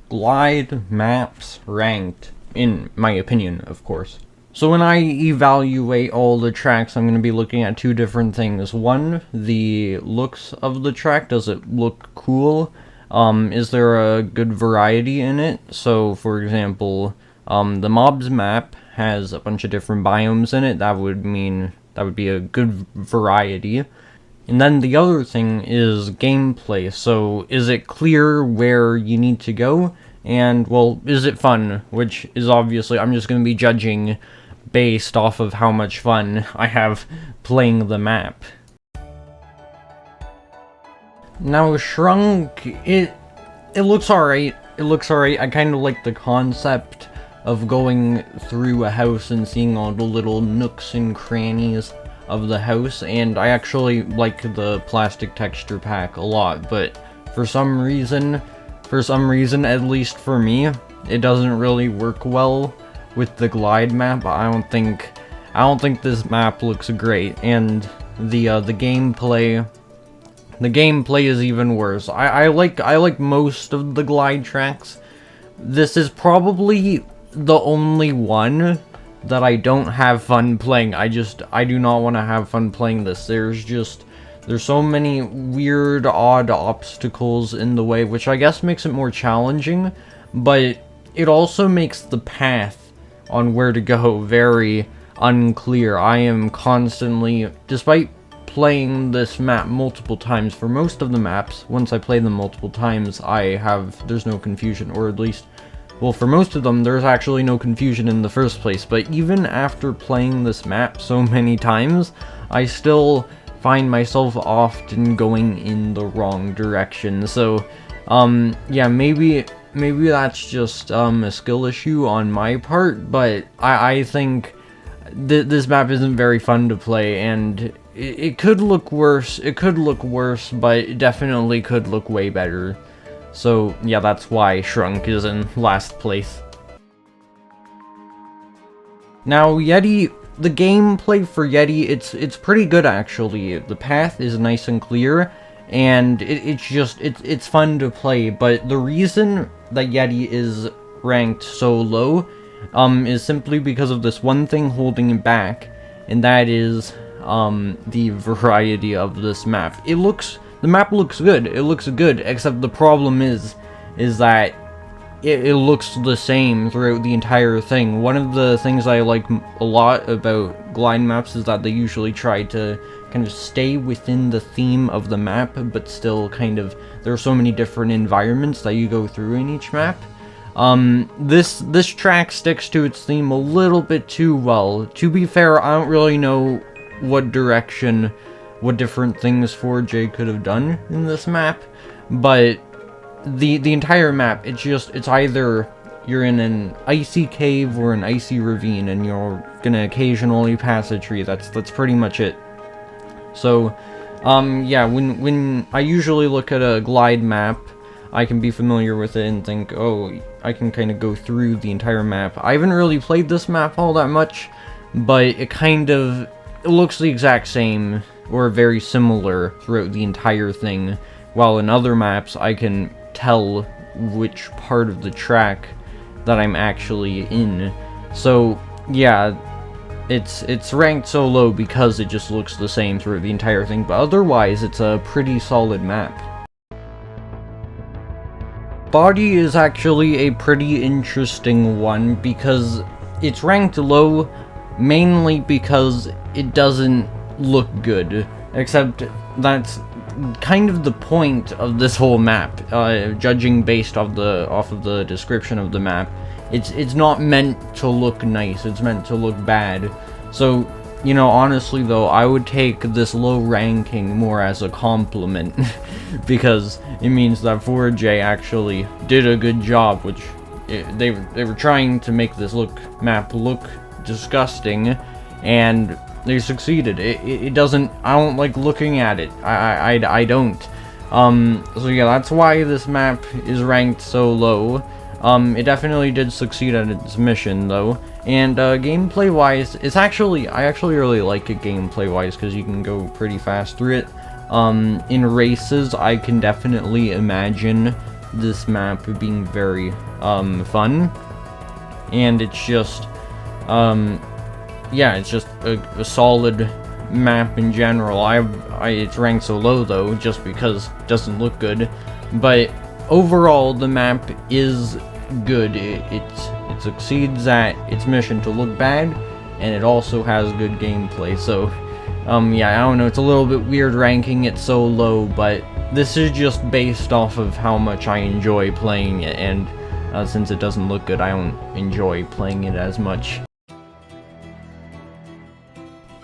glide maps ranked, in my opinion, of course. So when I evaluate all the tracks, I'm going to be looking at two different things. One, the looks of the track. Does it look cool? Is there a good variety in it? So, for example, the Mobs map has a bunch of different biomes in it. That would be a good variety. And then the other thing is gameplay. So, is it clear where you need to go? And, well, is it fun? Which is obviously, I'm just going to be judging based off of how much fun I have playing the map. Now, Shrunk, it looks alright. It looks alright. I kind of like the concept of going through a house and seeing all the little nooks and crannies of the house, and I actually like the plastic texture pack a lot, but for some reason, at least for me, it doesn't really work well with the glide map. I don't think this map looks great, and the gameplay is even worse. I like most of the glide tracks. This is probably the only one that I don't have fun playing. I do not want to have fun playing this. There's so many weird, odd obstacles in the way, which I guess makes it more challenging, but it also makes the path on where to go very unclear. I am constantly, despite playing this map multiple times, for most of the maps, once I play them multiple times, there's no confusion, or at least, well, for most of them, there's actually no confusion in the first place, but even after playing this map so many times, I still find myself often going in the wrong direction. So, yeah, maybe that's just a skill issue on my part, but I think this map isn't very fun to play, and it could look worse. It could look worse, but it definitely could look way better. So, yeah, that's why Shrunk is in last place. Now, Yeti, the gameplay for Yeti, it's pretty good, actually. The path is nice and clear, and it's fun to play, but the reason that Yeti is ranked so low is simply because of this one thing holding it back, and that is the variety of this map. The map looks good. It looks good, except the problem is that it looks the same throughout the entire thing. One of the things I like a lot about glide maps is that they usually try to kind of stay within the theme of the map, but still kind of, there are so many different environments that you go through in each map. This track sticks to its theme a little bit too well. To be fair, I don't really know what different things 4J could have done in this map, but the entire map, it's either you're in an icy cave or an icy ravine, and you're gonna occasionally pass a tree. That's pretty much it. So, yeah, when I usually look at a glide map, I can be familiar with it and think, oh, I can kind of go through the entire map. I haven't really played this map all that much, but it looks the exact same, or very similar throughout the entire thing, while in other maps I can tell which part of the track that I'm actually in. So, yeah, it's ranked so low because it just looks the same throughout the entire thing, but otherwise it's a pretty solid map. Body is actually a pretty interesting one because it's ranked low mainly because it doesn't look good, except that's kind of the point of this whole map, judging based off of the description of the map. It's not meant to look nice, it's meant to look bad. So, you know, honestly though, I would take this low ranking more as a compliment, because it means that 4J actually did a good job, which they were trying to make this map look disgusting, and they succeeded. It doesn't, I don't like looking at it. I don't. So yeah, that's why this map is ranked so low. It definitely did succeed at its mission though. And gameplay wise, I actually really like it gameplay wise because you can go pretty fast through it. In races, I can definitely imagine this map being very fun, and it's just yeah, it's just a solid map in general. It's ranked so low though, just because it doesn't look good, but overall the map is good. It succeeds at its mission to look bad, and it also has good gameplay. So yeah, I don't know, it's a little bit weird ranking it so low, but this is just based off of how much I enjoy playing it, and since it doesn't look good, I don't enjoy playing it as much.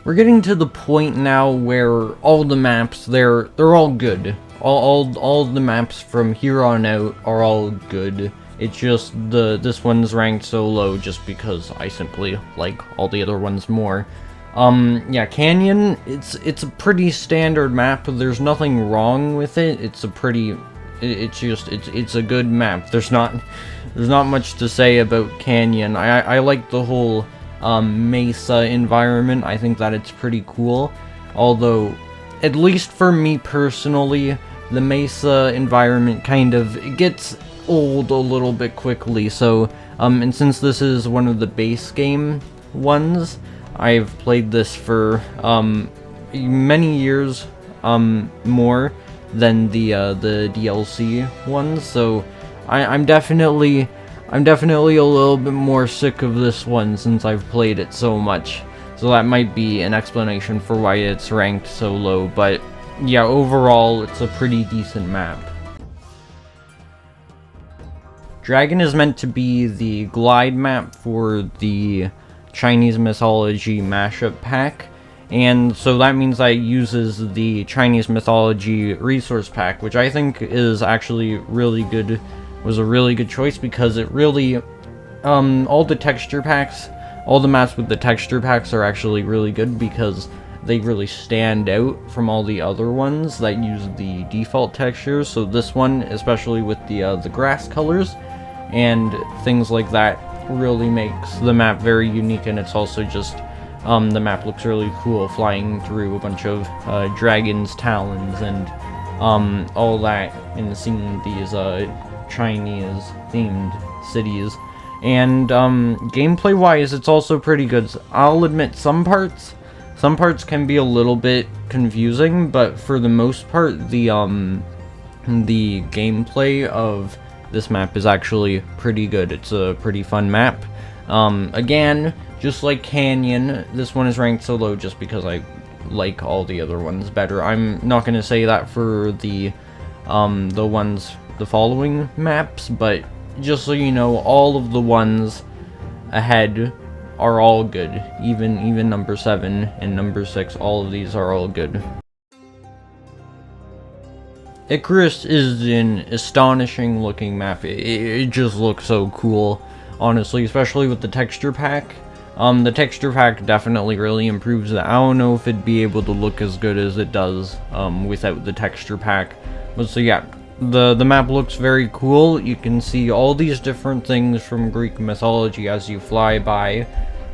We're getting to the point now where all the maps, they're all good. All the maps from here on out are all good. It's just this one's ranked so low just because I simply like all the other ones more. Yeah, Canyon, it's a pretty standard map. There's nothing wrong with it. It's a good map. There's not much to say about Canyon. I like the whole mesa environment. I think that it's pretty cool. Although, at least for me personally, the mesa environment kind of gets old a little bit quickly. So, and since this is one of the base game ones, I've played this for many years more than the DLC ones. So I'm definitely a little bit more sick of this one since I've played it so much. So that might be an explanation for why it's ranked so low. But yeah, overall it's a pretty decent map. Dragon is meant to be the glide map for the Chinese mythology mashup pack, and so that means that it uses the Chinese mythology resource pack, which I think is actually really good. Was a really good choice because it really all the texture packs, all the maps with the texture packs are actually really good because they really stand out from all the other ones that use the default textures. So this one, especially with the grass colors and things like that, really makes the map very unique. And it's also just the map looks really cool, flying through a bunch of dragons' talons and all that, and seeing these Chinese themed cities. And gameplay wise, it's also pretty good. I'll admit some parts can be a little bit confusing, but for the most part the gameplay of this map is actually pretty good. It's a pretty fun map. Again, just like Canyon, this one is ranked so low just because I like all the other ones better. I'm not going to say that for the following maps, but just so you know, all of the ones ahead are all good. Even number 7 and number 6, all of these are all good. Icarus is an astonishing looking map. It just looks so cool, honestly, especially with the texture pack. The texture pack definitely really improves it. I don't know if it'd be able to look as good as it does without the texture pack. But so yeah, the map looks very cool. You can see all these different things from Greek mythology as you fly by,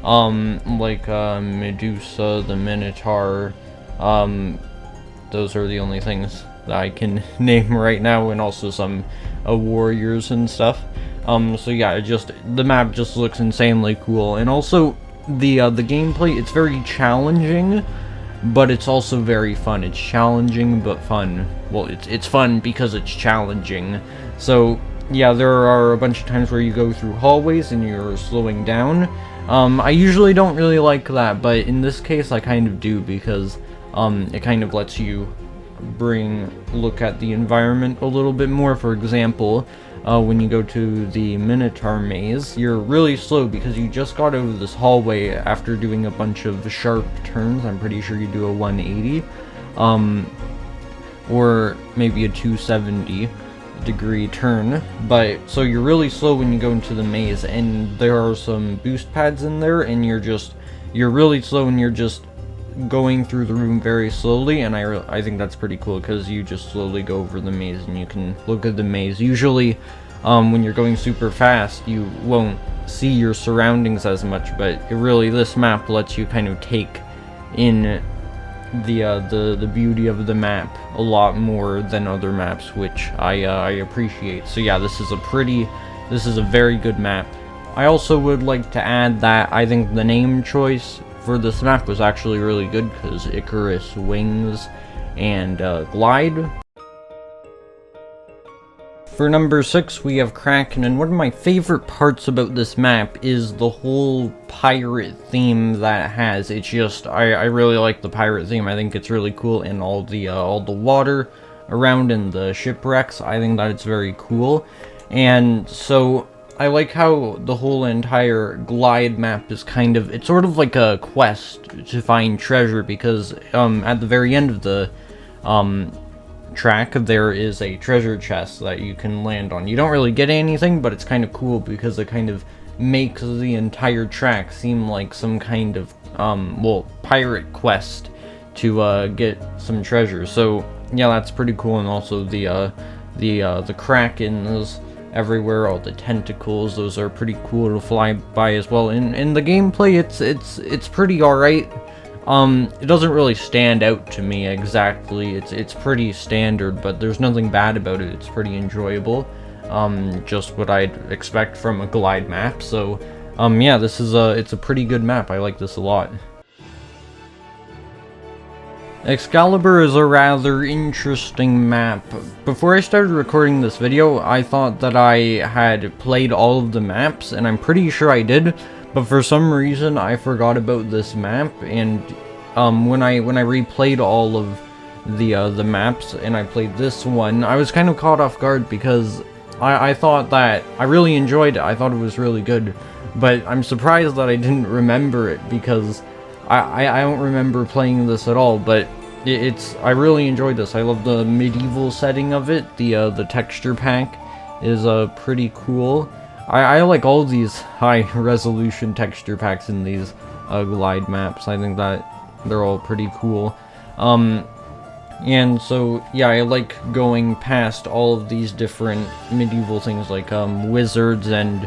like Medusa, the Minotaur. Those are the only things that I can name right now, and also some warriors and stuff. So yeah, the map just looks insanely cool, and also the gameplay, it's very challenging, but it's also very fun. It's challenging but fun. Well, it's fun because it's challenging. So yeah, there are a bunch of times where you go through hallways and you're slowing down. I usually don't really like that, but in this case I kind of do, because it kind of lets you look at the environment a little bit more. For example, when you go to the Minotaur maze, you're really slow because you just got out of this hallway after doing a bunch of sharp turns. I'm pretty sure you do a 180, or maybe a 270 degree turn, but so you're really slow when you go into the maze, and there are some boost pads in there, and you're really slow, and you're just going through the room very slowly. And I think that's pretty cool because you just slowly go over the maze and you can look at the maze. Usually when you're going super fast you won't see your surroundings as much, but this map lets you kind of take in the beauty of the map a lot more than other maps, which I appreciate. So yeah, this is a very good map. I also would like to add that I think the name choice for this map was actually really good, because Icarus Wings and Glide. For number 6, we have Kraken, and one of my favorite parts about this map is the whole pirate theme that it has. It's just, I really like the pirate theme. I think it's really cool, and all the water around and the shipwrecks. I think that it's very cool. And so I like how the whole entire Glide map is kind of, it's sort of like a quest to find treasure, because at the very end of the track, there is a treasure chest that you can land on. You don't really get anything, but it's kind of cool because it kind of makes the entire track seem like some kind of well, pirate quest to get some treasure. So yeah, that's pretty cool. And also the Krakens everywhere, all the tentacles, those are pretty cool to fly by as well. In the gameplay, it's pretty alright. It doesn't really stand out to me exactly. It's pretty standard, but there's nothing bad about it. It's pretty enjoyable. Just what I'd expect from a Glide map. So, yeah, it's a pretty good map. I like this a lot. Excalibur is a rather interesting map. Before I started recording this video, I thought that I had played all of the maps, and I'm pretty sure I did. But for some reason, I forgot about this map, and when I replayed all of the maps, and I played this one, I was kind of caught off guard, because I thought that I really enjoyed it. I thought it was really good, but I'm surprised that I didn't remember it, because I don't remember playing this at all. But I really enjoyed this. I love the medieval setting of it. The texture pack is pretty cool. I like all these high-resolution texture packs in these Glide maps. I think that they're all pretty cool. And so, yeah, I like going past all of these different medieval things, like wizards and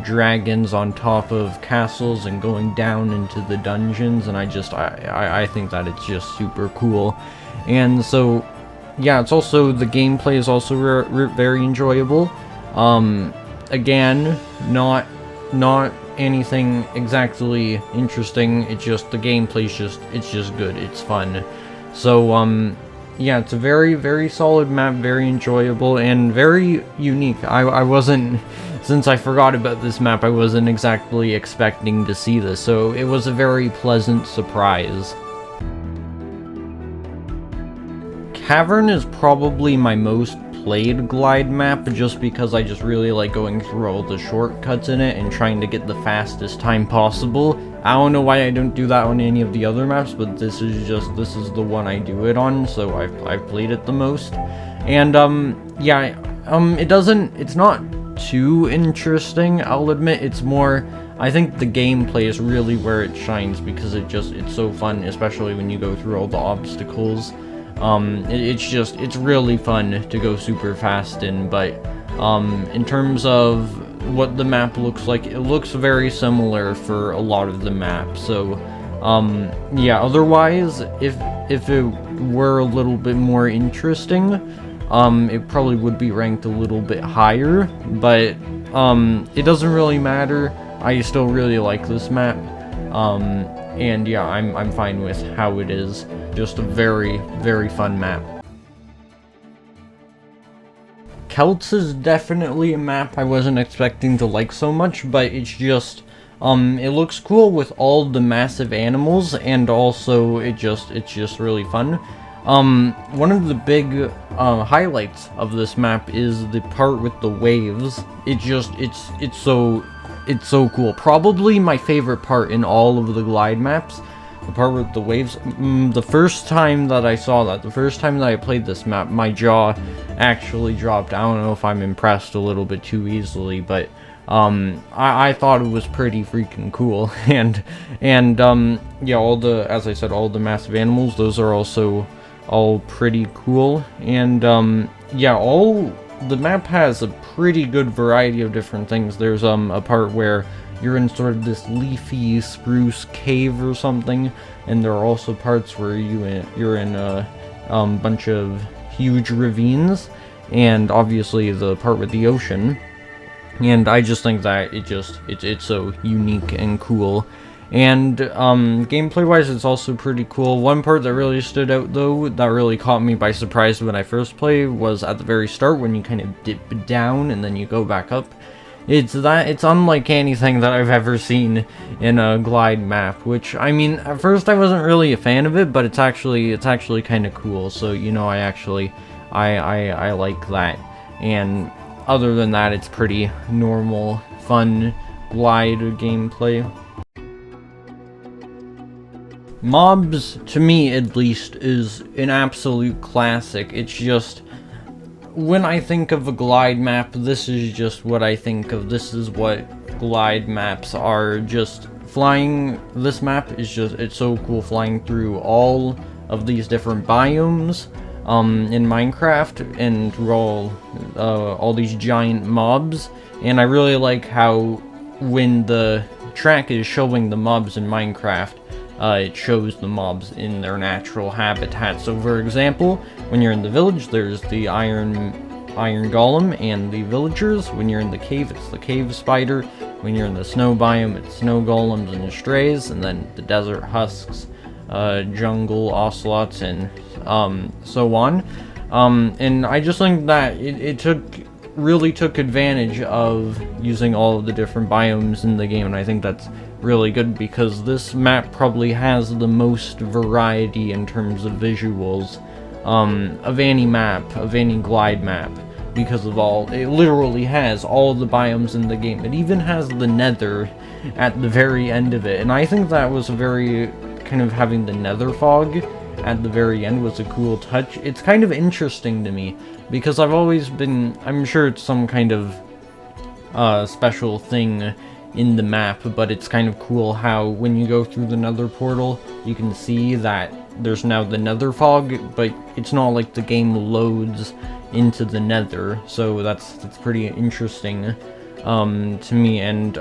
dragons on top of castles, and going down into the dungeons, and I think that it's just super cool. And so, yeah, it's also, the gameplay is also very enjoyable. Again, not anything exactly interesting. It's just the gameplay's it's just good. It's fun. So yeah, it's a very, very solid map, very enjoyable, and very unique. I wasn't, since I forgot about this map, I wasn't exactly expecting to see this, so it was a very pleasant surprise. Cavern is probably my most played Glide map, just because I just really like going through all the shortcuts in it and trying to get the fastest time possible. I don't know why I don't do that on any of the other maps, but this is the one I do it on, so I've played it the most. And yeah, it's not too interesting, I'll admit. It's more, I think the gameplay is really where it shines, because it's so fun, especially when you go through all the obstacles. It's really fun to go super fast in. But in terms of what the map looks like, it looks very similar for a lot of the map. So yeah, otherwise, if it were a little bit more interesting, it probably would be ranked a little bit higher, but it doesn't really matter. I still really like this map. And yeah, I'm fine with how it is. Just a very, very fun map. Celts is definitely a map I wasn't expecting to like so much, but it's just, it looks cool with all the massive animals, and also it's just really fun. One of the big highlights of this map is the part with the waves. It's so cool. Probably my favorite part in all of the Glide maps, the part with the waves. The first time that I saw that, the first time that I played this map, my jaw actually dropped. I don't know if I'm impressed a little bit too easily, but I thought it was pretty freaking cool. and yeah, as I said, all the massive animals, those are also all pretty cool. And yeah, the map has a pretty good variety of different things. There's a part where you're in sort of this leafy spruce cave or something, and there are also parts where you're in a bunch of huge ravines, and obviously the part with the ocean. And I just think that it's so unique and cool. And gameplay wise, it's also pretty cool. One part that really stood out though, that really caught me by surprise when I first played, was at the very start when you kind of dip down and then you go back up. It's unlike anything that I've ever seen in a glide map, which, I mean, at first I wasn't really a fan of it, but it's actually kind of cool. So, you know, I like that. And other than that, it's pretty normal, fun glide gameplay. Mobs, to me at least, is an absolute classic. It's just, when I think of a glide map, this is just what I think of. This is what glide maps are. Just flying, this map is just, it's so cool flying through all of these different biomes in Minecraft, and through all these giant mobs. And I really like how when the track is showing the mobs in Minecraft, it shows the mobs in their natural habitat. So for example, when you're in the village, there's the iron golem and the villagers. When you're in the cave, it's the cave spider. When you're in the snow biome, it's snow golems and strays. And then the desert husks, jungle ocelots, and so on. And I just think that it really took advantage of using all of the different biomes in the game, and I think that's really good, because this map probably has the most variety in terms of visuals of any map, of any glide map, because of it literally has all of the biomes in the game. It even has the nether at the very end of it, and I think that was a very, kind of having the nether fog at the very end was a cool touch. It's kind of interesting to me, because I've always been, I'm sure it's some kind of special thing in the map, but it's kind of cool how when you go through the nether portal, you can see that there's now the nether fog, but it's not like the game loads into the nether, so that's pretty interesting to me. And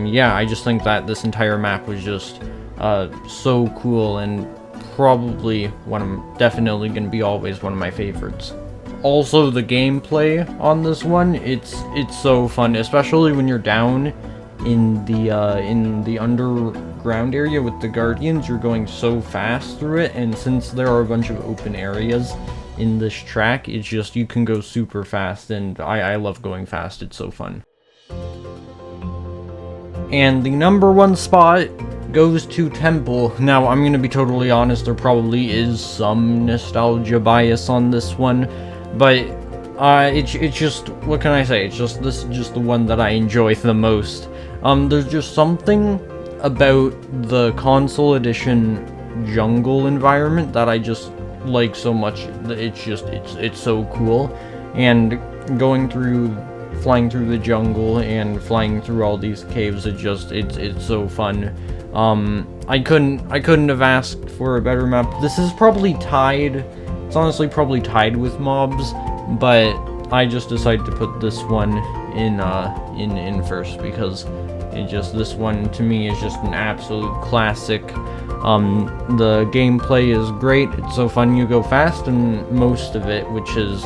yeah, I just think that this entire map was just so cool, and probably definitely gonna be always one of my favorites. Also, the gameplay on this one, it's so fun, especially when you're down in the underground area with the guardians. You're going so fast through it, and since there are a bunch of open areas in this track, it's just, you can go super fast, and I love going fast. It's so fun. And the #1 spot goes to Temple. Now, I'm gonna be totally honest, there probably is some nostalgia bias on this one, but it's just, what can I say, this is just the one that I enjoy the most. There's just something about the console edition jungle environment that I just like so much. It's so cool, and flying through the jungle and flying through all these caves, it's so fun. I couldn't have asked for a better map. This is probably tied, it's honestly probably tied with mobs, but I just decided to put this one in first, because this one to me is just an absolute classic. The gameplay is great, it's so fun, you go fast, and most of it, which is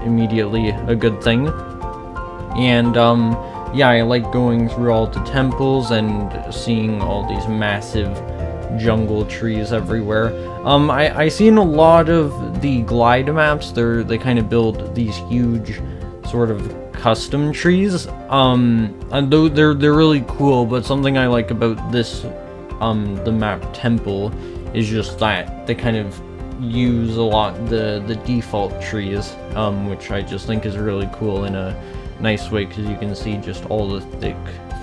immediately a good thing. And yeah, I like going through all the temples and seeing all these massive jungle trees everywhere. I seen a lot of the glide maps, they kind of build these huge sort of custom trees, and though they're really cool, but something I like about this the map Temple is just that they kind of use a lot the default trees, which I just think is really cool in a nice way, because you can see just all the thick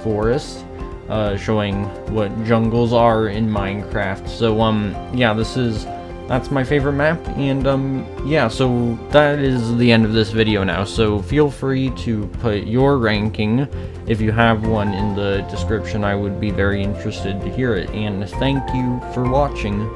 forest, showing what jungles are in Minecraft. So yeah, that's my favorite map, and yeah, so that is the end of this video now. So feel free to put your ranking, if you have one, in the description. I would be very interested to hear it, and thank you for watching.